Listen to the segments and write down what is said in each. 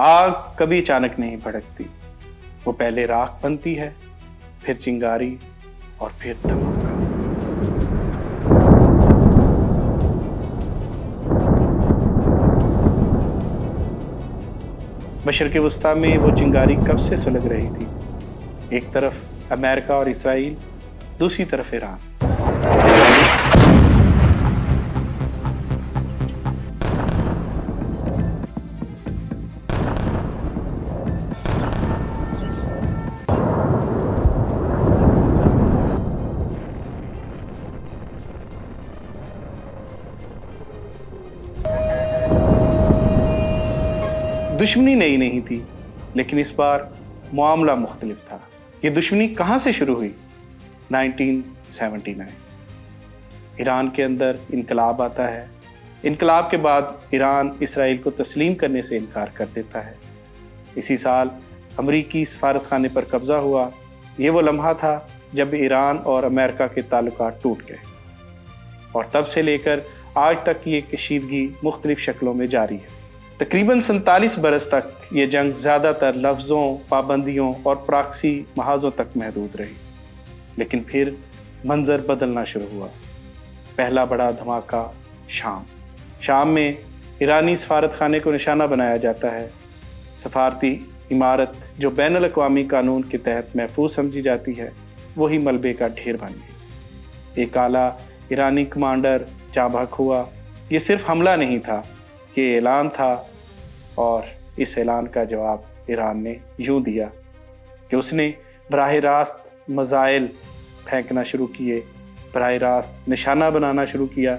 आग कभी अचानक नहीं भड़कती, वो पहले राख बनती है, फिर चिंगारी और फिर धमाका। मशरक़ वस्ता में वो चिंगारी कब से सुलग रही थी। एक तरफ अमेरिका और इसराइल, दूसरी तरफ ईरान। दुश्मनी नई नहीं थी, लेकिन इस बार मामला मुख्तलिफ था। ये दुश्मनी कहाँ से शुरू हुई? 1979 ईरान के अंदर इनकलाब आता है। इनकलाब के बाद ईरान इसराइल को तस्लीम करने से इनकार कर देता है। इसी साल अमरीकी सफारत खाने पर कब्जा हुआ। ये वो लम्हा था जब ईरान और अमेरिका के ताल्लुकात टूट गए, और तब से लेकर आज तक ये कशीदगी मुख्तलिफ शक्लों में जारी है। तकरीबन 47 बरस तक ये जंग ज़्यादातर लफ्ज़ों, पाबंदियों और प्रॉक्सी महाजों तक महदूद रही, लेकिन फिर मंजर बदलना शुरू हुआ। पहला बड़ा धमाका शाम में ईरानी सफारत खाने को निशाना बनाया जाता है। सफारती इमारत जो बैनुल अक़वामी कानून के तहत महफूज समझी जाती है, वही मलबे का ढेर बन गई। एक आला ईरानी कमांडर जाँ बहक हुआ। ये सिर्फ हमला नहीं था, ये ऐलान था, और इस ऐलान का जवाब ईरान ने यूं दिया कि उसने बराह रास्त मिसाइल फेंकना शुरू किए, बराह रास्त निशाना बनाना शुरू किया।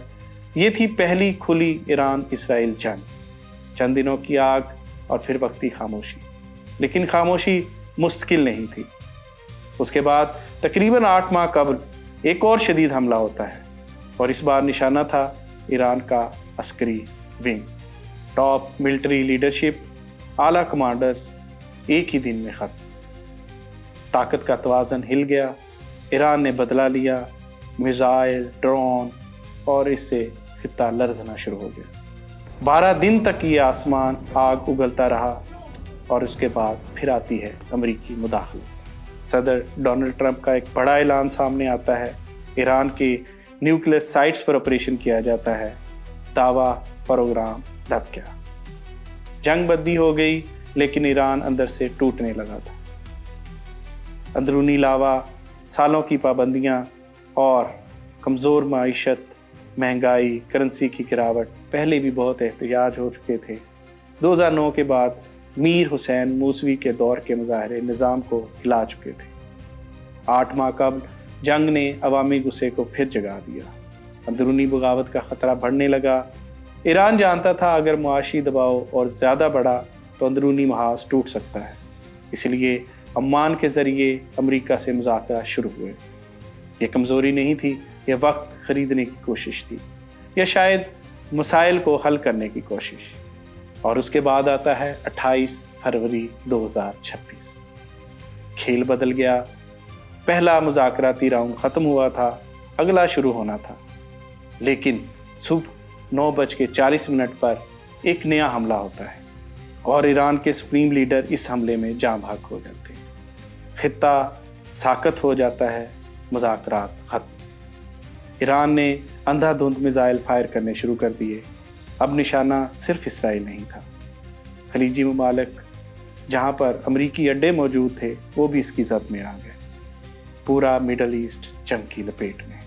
ये थी पहली खुली ईरान इसराइल जंग। चंद दिनों की आग और फिर वक्ती खामोशी, लेकिन खामोशी मुस्तकिल नहीं थी। उसके बाद तकरीबन 8 माह कबल एक और शदीद हमला होता है, और इस बार निशाना था ईरान का Askari wing. Top military leadership, आला कमांडर्स एक ही दिन में खत्म। ताकत का तवाज़न हिल गया। ईरान ने बदला लिया, मिसाइल, ड्रोन, और इससे खित्ता लरज़ना शुरू हो गया। 12 दिन तक ये आसमान आग उगलता रहा, और उसके बाद फिर आती है अमरीकी मुदाखलत। सदर डोनाल्ड ट्रंप का एक बड़ा ऐलान सामने आता है। ईरान के न्यूक्लियर साइट्स पर ऑपरेशन किया जाता है। दावा प्रोग्राम दब गया। जंग बद्दी हो गई, लेकिन ईरान अंदर से टूटने लगा था। अंदरूनी लावा, सालों की पाबंदियां और कमज़ोर माइशत, महंगाई, करेंसी की गिरावट पहले भी बहुत एहतियाज हो चुके थे। 2009 के बाद मीर हुसैन मूसवी के दौर के मुजाहरे निज़ाम को हिला चुके थे। 8 माह कबल जंग ने अवामी गुस्से को फिर जगा दिया। अंदरूनी बगावत का ख़तरा बढ़ने लगा। ईरान जानता था अगर मुआशी दबाव और ज़्यादा बढ़ा तो अंदरूनी महाज टूट सकता है। इसलिए अम्मान के ज़रिए अमेरिका से मुज़ाकरात शुरू हुए। ये कमज़ोरी नहीं थी, यह वक्त ख़रीदने की कोशिश थी, या शायद मसाइल को हल करने की कोशिश। और उसके बाद आता है 28 फरवरी 2026। खेल बदल गया। पहला मुज़ाकराती राउंड ख़त्म हुआ था, अगला शुरू होना था। लेकिन सुबह 9:40 पर एक नया हमला होता है, और ईरान के सुप्रीम लीडर इस हमले में जाँ बहक हो जाते हैं। खित्ता साकत हो जाता है, मुज़ाकरात ख़त्म। ईरान ने अंधाधुंध मिसाइल फायर करने शुरू कर दिए। अब निशाना सिर्फ इसराइल नहीं था। खलीजी ममालिक जहाँ पर अमरीकी अड्डे मौजूद थे, वो भी इसकी जद में आ गए। पूरा मिडल ईस्ट जंग की लपेट में।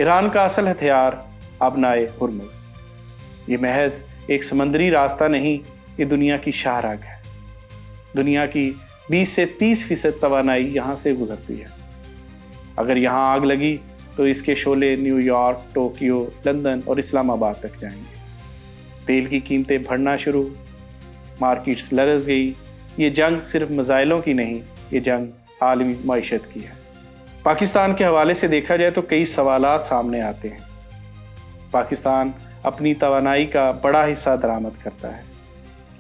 ईरान का असल हथियार अबनाए हुर्मुज़। ये महज एक समंदरी रास्ता नहीं, ये दुनिया की शाहराग है। दुनिया की 20 से 30% तवानाई यहाँ से गुजरती है। अगर यहाँ आग लगी तो इसके शोले न्यूयॉर्क, टोक्यो, लंदन और इस्लामाबाद तक जाएंगे। तेल की कीमतें बढ़ना शुरू, मार्केट्स लरज़ गई। ये जंग सिर्फ मिसाइलों की नहीं, ये जंग आलमी मईशत की है। पाकिस्तान के हवाले से देखा जाए तो कई सवालात सामने आते हैं। पाकिस्तान अपनी तवानाई का बड़ा हिस्सा दरामद करता है।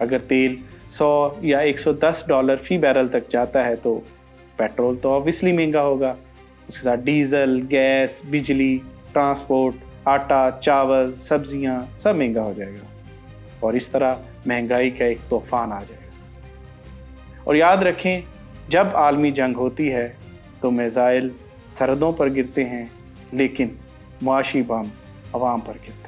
अगर तेल 100 या $110 फी बैरल तक जाता है तो पेट्रोल तो ऑब्वियसली महंगा होगा, उसके साथ डीजल, गैस, बिजली, ट्रांसपोर्ट, आटा, चावल, सब्जियां सब महंगा हो जाएगा और इस तरह महंगाई का एक तूफान आ जाएगा। और याद रखें, जब आलमी जंग होती है तो मिसाइल सरहदों पर गिरते हैं लेकिन मुआशी बम अवाम पर गिरते हैं।